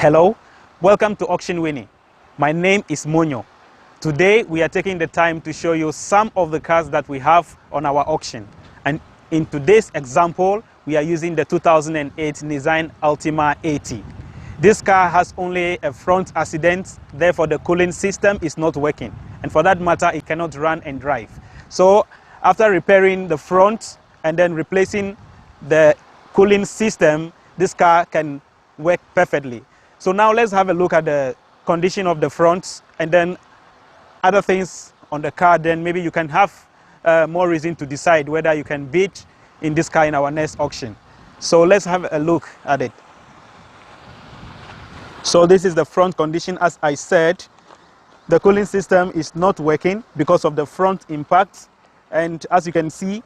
Hello, welcome to Auctionwini. My name is Monyo. Today we are taking the time to show you some of the cars that we have on our auction. And in today's example, we are using the 2008 Nissan Altima 80. This car has only a front accident, therefore the cooling system is not working. And for that matter, it cannot run and drive. So after repairing the front and then replacing the cooling system, this car can work perfectly. So now let's have a look at the condition of the front and then other things on the car. Then maybe you can have more reason to decide whether you can bid in this car in our next auction. So let's have a look at it. So this is the front condition. As I said, the cooling system is not working because of the front impact. And as you can see,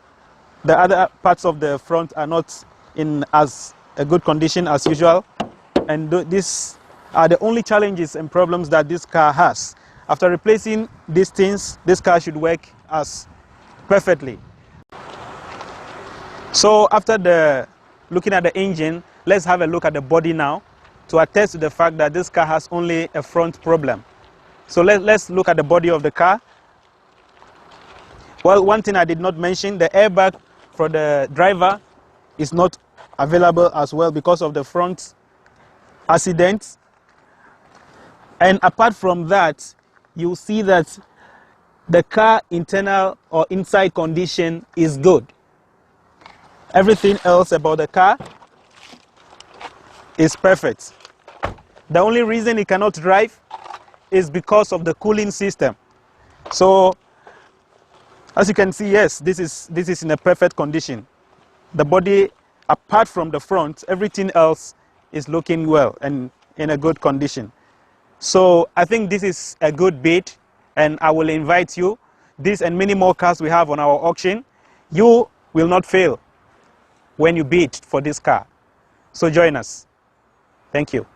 the other parts of the front are not in as a good condition as usual. And these are the only challenges and problems that this car has. After replacing these things, this car should work as perfectly. So after looking at the engine, let's have a look at the body now to attest to the fact that this car has only a front problem. So let's look at the body of the car. Well, one thing I did not mention, the airbag for the driver is not available as well because of the front accident. And apart from that, you see that the car internal or inside condition is good. Everything else about the car is perfect. The only reason it cannot drive is because of the cooling system. So as you can see, yes, this is in a perfect condition. The body, apart from the front, everything else is looking well and in a good condition. So I think this is a good bid, and I will invite you. This and many more cars we have on our auction, you will not fail when you bid for this car. So join us. Thank you.